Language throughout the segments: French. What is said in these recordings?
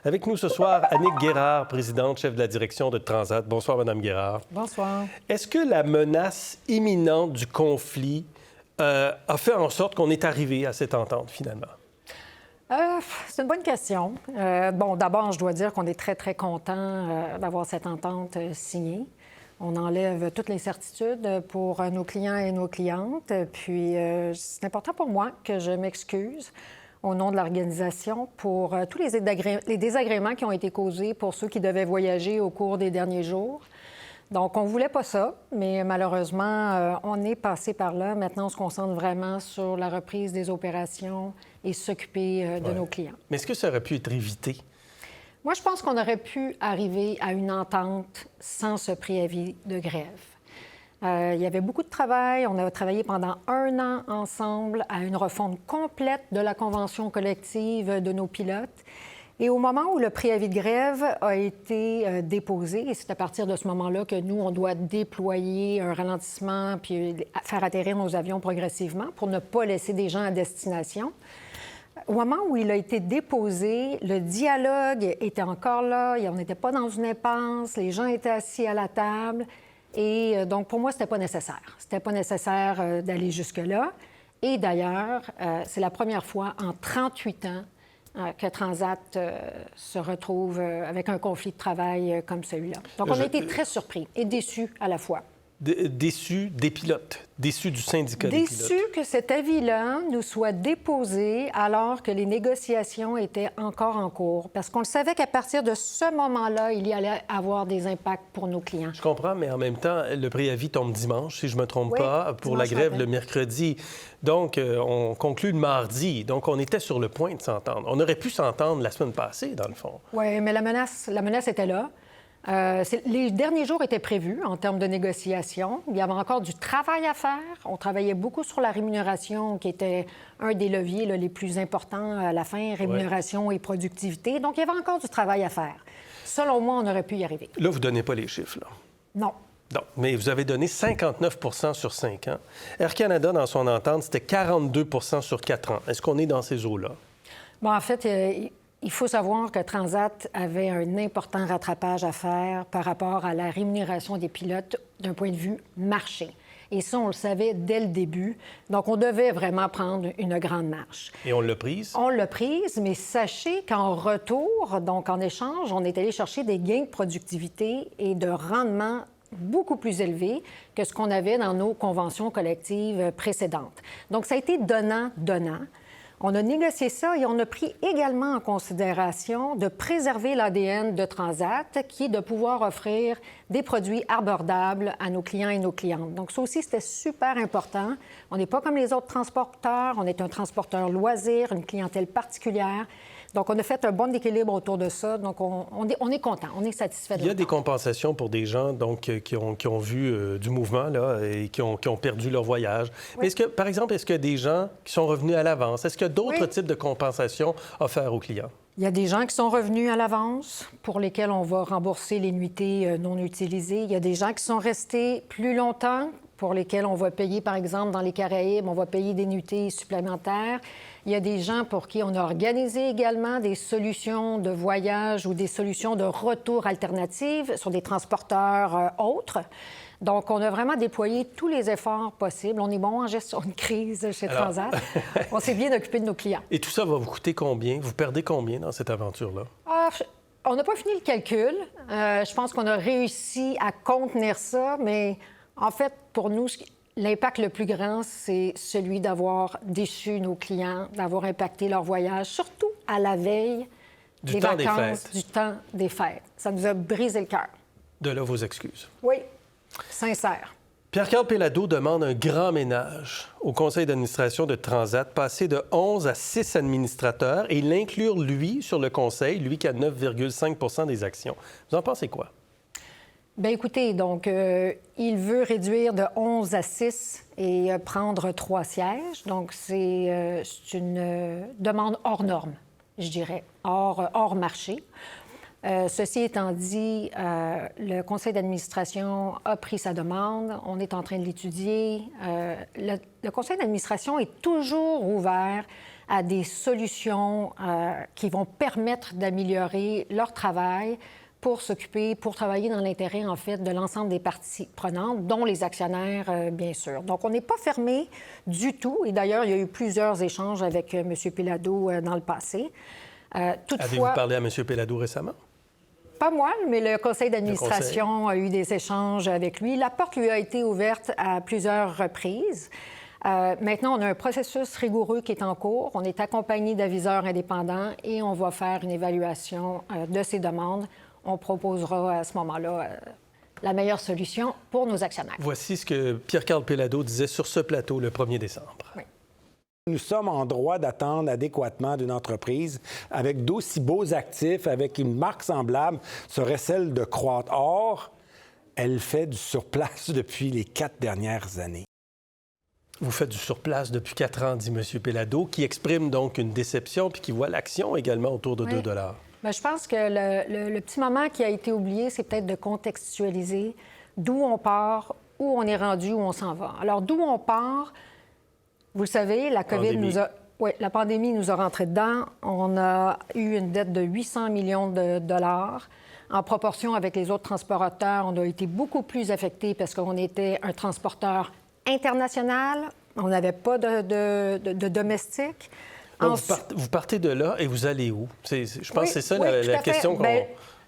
Avec nous ce soir, Annick Guérard, présidente, chef de la direction de Transat. Bonsoir, Madame Guérard. Bonsoir. Est-ce que la menace imminente du conflit a fait en sorte qu'on est arrivé à cette entente, finalement? C'est une bonne question. D'abord, je dois dire qu'on est très, très content d'avoir cette entente signée. On enlève toutes les certitudes pour nos clients et nos clientes. Puis, c'est important pour moi que je m'excuse au nom de l'organisation pour tous les désagréments qui ont été causés pour ceux qui devaient voyager au cours des derniers jours. Donc, on ne voulait pas ça, mais malheureusement, on est passé par là. Maintenant, on se concentre vraiment sur la reprise des opérations et s'occuper de nos clients. Mais est-ce que ça aurait pu être évité? Moi, je pense qu'on aurait pu arriver à une entente sans ce préavis de grève. Il y avait beaucoup de travail. On a travaillé pendant 1 an ensemble à une refonte complète de la convention collective de nos pilotes. Et au moment où le préavis de grève a été déposé, et c'est à partir de ce moment-là que nous, on doit déployer un ralentissement puis faire atterrir nos avions progressivement pour ne pas laisser des gens à destination. Au moment où il a été déposé, le dialogue était encore là, on n'était pas dans une impasse, les gens étaient assis à la table. Et donc, pour moi, c'était pas nécessaire. C'était pas nécessaire d'aller jusque-là. Et d'ailleurs, c'est la première fois en 38 ans que Transat se retrouve avec un conflit de travail comme celui-là. Donc, on a été très surpris et déçus à la fois. Déçus des pilotes, déçus du syndicat des pilotes. Déçus que cet avis-là nous soit déposé alors que les négociations étaient encore en cours, parce qu'on le savait qu'à partir de ce moment-là, il y allait avoir des impacts pour nos clients. Je comprends, mais en même temps, le préavis tombe dimanche, si je ne me trompe pas, pour la grève le mercredi. Donc, on conclut le mardi. Donc, on était sur le point de s'entendre. On aurait pu s'entendre la semaine passée, dans le fond. Oui, mais la menace était là. Les derniers jours étaient prévus en termes de négociation. Il y avait encore du travail à faire. On travaillait beaucoup sur la rémunération, qui était un des leviers les plus importants à la fin, rémunération et productivité. Donc, il y avait encore du travail à faire. Selon moi, on aurait pu y arriver. Là, vous ne donnez pas les chiffres, là? Non. Non, mais vous avez donné 59 sur 5 ans. Air Canada, dans son entente, c'était 42 sur 4 ans. Est-ce qu'on est dans ces eaux-là? Bon, en fait, il faut savoir que Transat avait un important rattrapage à faire par rapport à la rémunération des pilotes d'un point de vue marché. Et ça, on le savait dès le début. Donc, on devait vraiment prendre une grande marche. Et on l'a prise? On l'a prise, mais sachez qu'en retour, donc en échange, on est allé chercher des gains de productivité et de rendement beaucoup plus élevés que ce qu'on avait dans nos conventions collectives précédentes. Donc, ça a été donnant-donnant. On a négocié ça et on a pris également en considération de préserver l'ADN de Transat, qui est de pouvoir offrir des produits abordables à nos clients et nos clientes. Donc, ça aussi, c'était super important. On n'est pas comme les autres transporteurs. On est un transporteur loisir, une clientèle particulière. Donc, on a fait un bon équilibre autour de ça. Donc, on est content, on est satisfait de ça. Il y a des compensations pour des gens donc, qui ont vu du mouvement là, et qui ont perdu leur voyage. Oui. Mais par exemple, est-ce qu'il y a des gens qui sont revenus à l'avance? Est-ce qu'il y a d'autres types de compensations offertes aux clients? Il y a des gens qui sont revenus à l'avance, pour lesquels on va rembourser les nuitées non utilisées. Il y a des gens qui sont restés plus longtemps, pour lesquels on va payer, par exemple, dans les Caraïbes, on va payer des nuitées supplémentaires. Il y a des gens pour qui on a organisé également des solutions de voyage ou des solutions de retour alternatives sur des transporteurs autres. Donc, on a vraiment déployé tous les efforts possibles. On est bon en gestion de crise chez Transat. On s'est bien occupé de nos clients. Et tout ça va vous coûter combien? Vous perdez combien dans cette aventure-là? On n'a pas fini le calcul. Je pense qu'on a réussi à contenir ça, mais en fait, pour nous, l'impact le plus grand, c'est celui d'avoir déçu nos clients, d'avoir impacté leur voyage, surtout à la veille des vacances, du temps des fêtes. Ça nous a brisé le cœur. De là vos excuses. Oui, sincère. Pierre-Carl Péladeau demande un grand ménage au conseil d'administration de Transat, passer de 11 à 6 administrateurs et l'inclure, lui, sur le conseil, lui qui a 9,5 des actions. Vous en pensez quoi? Bien, écoutez, donc, il veut réduire de 11 à 6 et prendre 3 sièges. Donc, c'est une demande hors norme, je dirais, hors marché. Ceci étant dit, le conseil d'administration a pris sa demande. On est en train de l'étudier. Le conseil d'administration est toujours ouvert à des solutions qui vont permettre d'améliorer leur travail pour travailler dans l'intérêt, en fait, de l'ensemble des parties prenantes, dont les actionnaires, bien sûr. Donc, on n'est pas fermé du tout. Et d'ailleurs, il y a eu plusieurs échanges avec M. Pellado dans le passé. Toutefois, avez-vous parlé à M. Pellado récemment? Pas moi, mais le conseil d'administration a eu des échanges avec lui. La porte lui a été ouverte à plusieurs reprises. Maintenant, on a un processus rigoureux qui est en cours. On est accompagné d'aviseurs indépendants et on va faire une évaluation de ces demandes. On proposera à ce moment-là la meilleure solution pour nos actionnaires. Voici ce que Pierre-Carl Pellado disait sur ce plateau le 1er décembre. Oui. Nous sommes en droit d'attendre adéquatement d'une entreprise avec d'aussi beaux actifs, avec une marque semblable, serait celle de croître. Or, elle fait du surplace depuis les 4 dernières années. Vous faites du surplace depuis 4 ans, dit M. Pellado, qui exprime donc une déception puis qui voit l'action également autour de 2 $. Bien, je pense que le petit moment qui a été oublié, c'est peut-être de contextualiser d'où on part, où on est rendu, où on s'en va. Alors, d'où on part, vous le savez, la pandémie nous a rentré dedans. On a eu une dette de 800 millions de dollars. En proportion avec les autres transporteurs, on a été beaucoup plus affectés parce qu'on était un transporteur international. On n'avait pas de domestique. Donc, vous partez de là et vous allez où? Je pense que c'est ça la question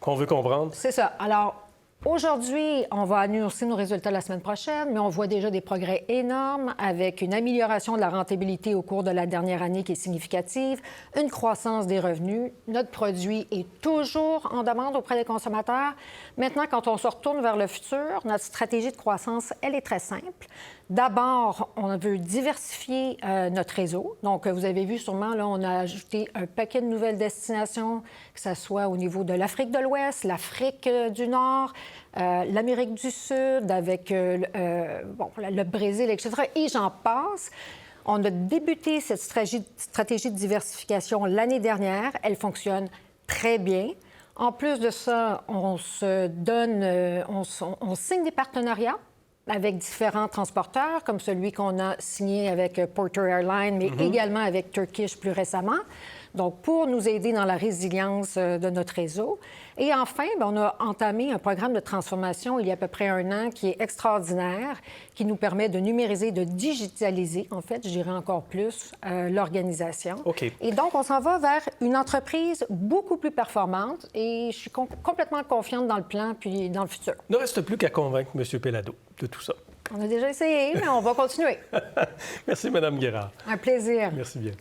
qu'on veut comprendre. C'est ça. Alors, aujourd'hui, on va annoncer nos résultats la semaine prochaine, mais on voit déjà des progrès énormes avec une amélioration de la rentabilité au cours de la dernière année qui est significative, une croissance des revenus. Notre produit est toujours en demande auprès des consommateurs. Maintenant, quand on se retourne vers le futur, notre stratégie de croissance, elle est très simple. D'abord, on veut diversifier notre réseau. Donc, vous avez vu sûrement, là, on a ajouté un paquet de nouvelles destinations, que ce soit au niveau de l'Afrique de l'Ouest, l'Afrique du Nord, l'Amérique du Sud, avec le Brésil, etc. Et j'en passe. On a débuté cette stratégie de diversification l'année dernière. Elle fonctionne très bien. En plus de ça, on signe des partenariats avec différents transporteurs, comme celui qu'on a signé avec Porter Airlines, mais également avec Turkish plus récemment, donc pour nous aider dans la résilience de notre réseau. Et enfin, on a entamé un programme de transformation il y a à peu près 1 an qui est extraordinaire, qui nous permet de numériser, de digitaliser, en fait, je dirais encore plus, l'organisation. OK. Et donc, on s'en va vers une entreprise beaucoup plus performante et je suis complètement confiante dans le plan puis dans le futur. Il ne reste plus qu'à convaincre M. Pellado de tout ça. On a déjà essayé, mais on va continuer. Merci, Mme Guérard. Un plaisir. Merci bien.